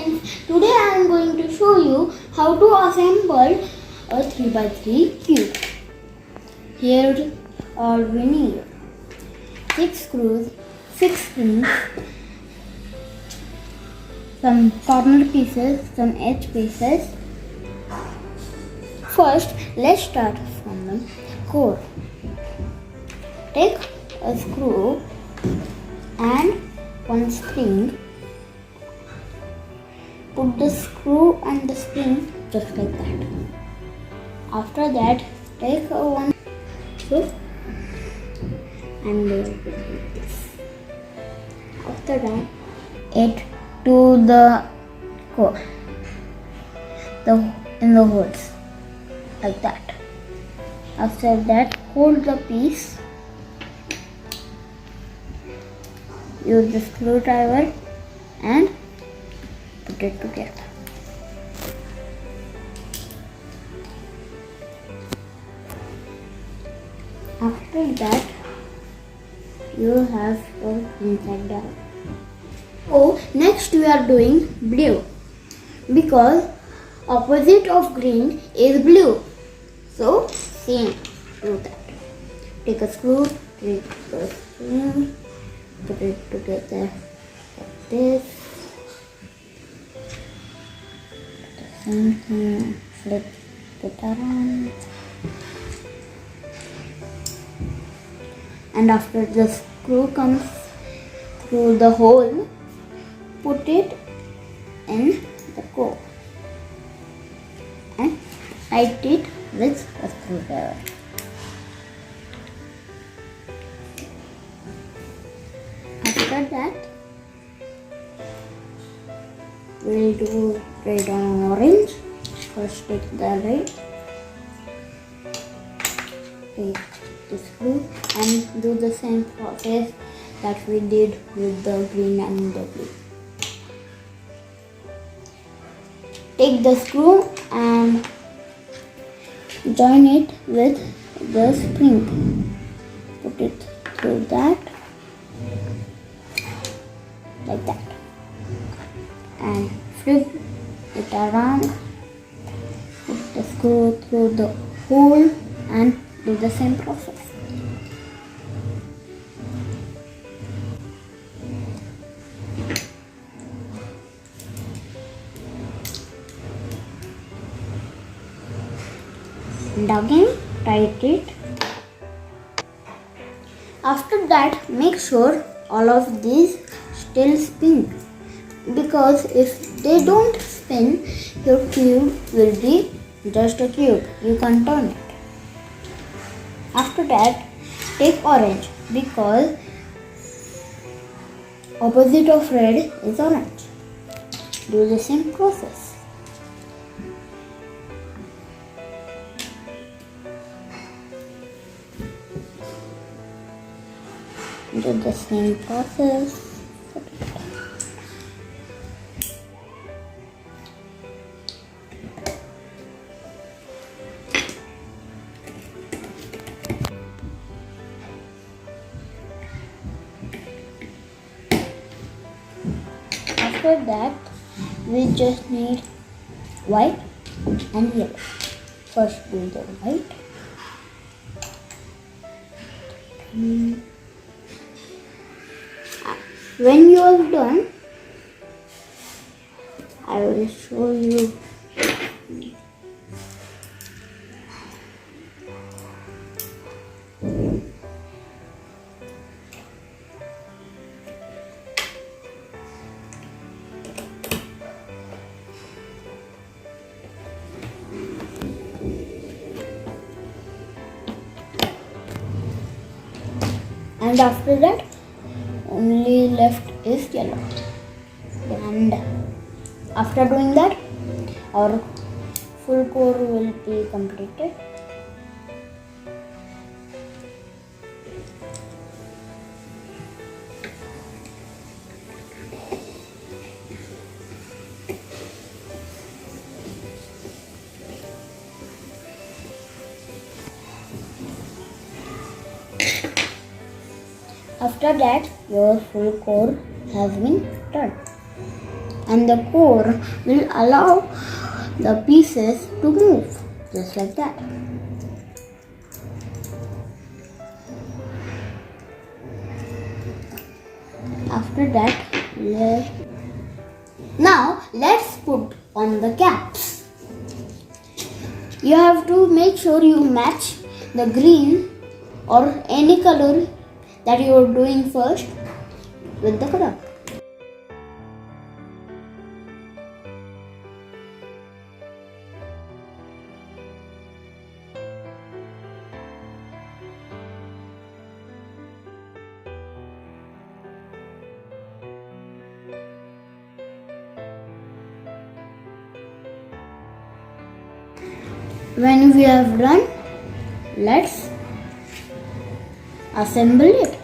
friends, today I am going to show you how to assemble a 3x3 cube. Here all we need 6 screws, 6 springs, some corner pieces, some edge pieces. First, let's start from the core. Take a screw and one spring. Put the screw and the spring just like that. After that, take one screw and do it like this. After that, it to the core, in the holes like that. After that, hold the piece. Use the screwdriver and put it together. After that, you have to inside the. Oh, next we are doing blue because opposite of green is blue. So same, do that. Take a screw, take a spring, put it together like this. The same thing, flip it around. And after the screw comes through the hole, put it in the core and tight it with a screwdriver. After that, we'll do red and orange. First take the red, take the screw and do the same process that we did with the green and the blue. Take the screw and join it with the spring. Put it through that like that and flip it around. Put the screw through the hole and do the same process. And again tight it. After that, make sure all of these still spin, because if they don't spin, your cube will be just a cube. You can't turn it. After that, take orange because opposite of red is orange. Do the same process. Do the same process. After that, we just need white and yellow. First do the white. When you are done, I will show you. And after that, only left is yellow. And after doing that, our full core will be completed. After that, your full core has been done. and the core will allow the pieces to move, just like that. After that, now let's put on the caps. You have to make sure you match the green or any color that you are doing first with the color. When we have done, let's assemble it.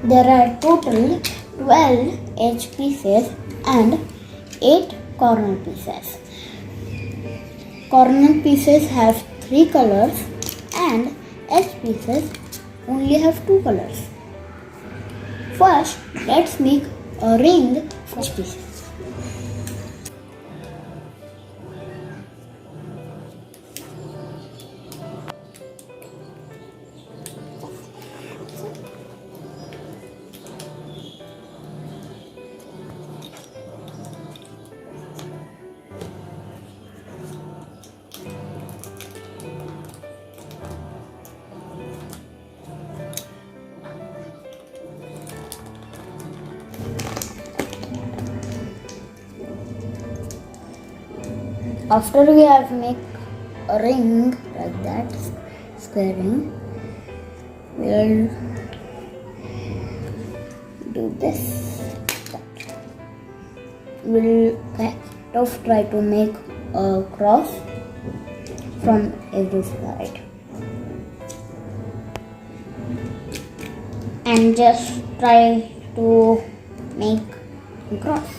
There are total 12 edge pieces and 8 corner pieces. Corner pieces have 3 colors and edge pieces only have 2 colors. First, let's make a ring for edge pieces. After we have make a ring like that, square ring, we'll do this. We'll kind of try to make a cross from every side and just try to make a cross.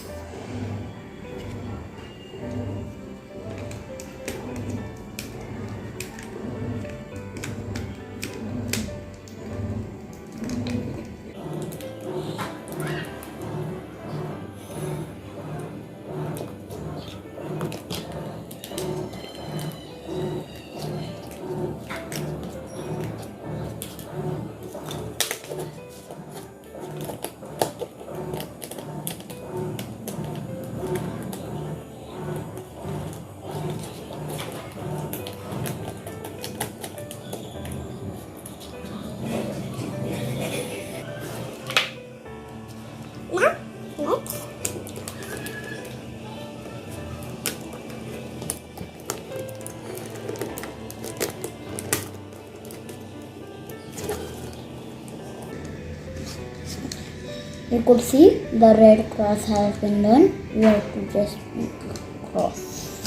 You could see the red cross has been done. We have to just make a cross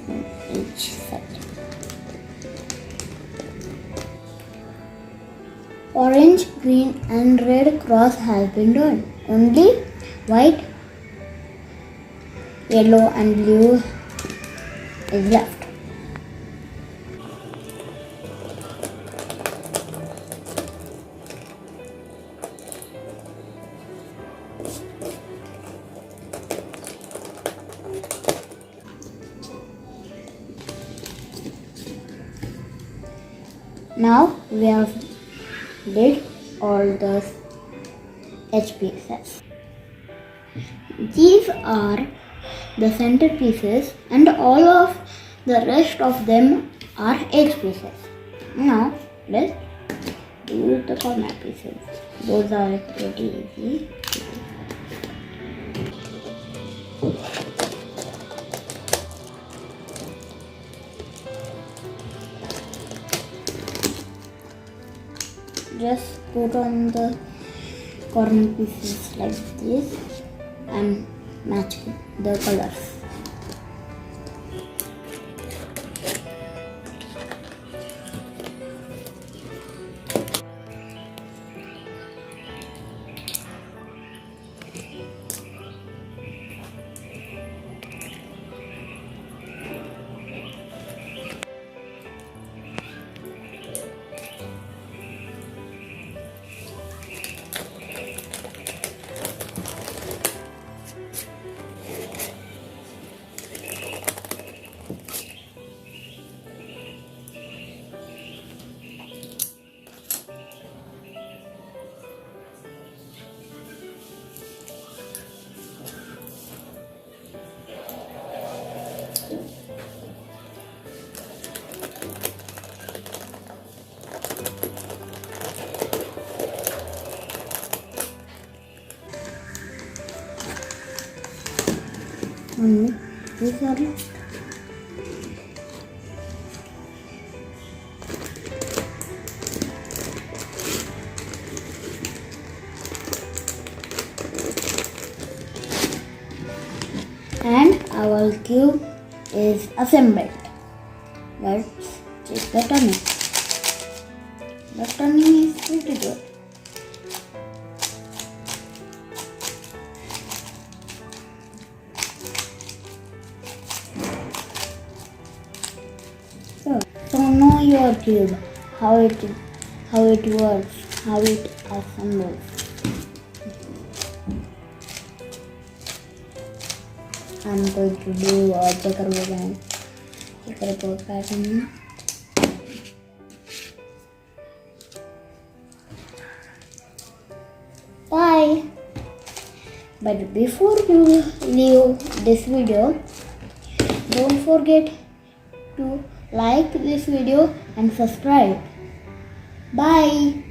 on each side. Orange, green and red cross has been done. Only white, yellow and blue is left. Now we have did all the edge pieces. These are the center pieces and all of the rest of them are edge pieces. Now let's do the corner pieces. Those are pretty easy. Just put on the corner pieces like this and match the colors. Only these are left. And our cube is assembled. Let's check the turning. The turning is pretty good. So know your cube, how it works, how it assembles. I'm going to do a checkerboard pattern. Bye. But before you leave this video, don't forget to like this video and subscribe. Bye.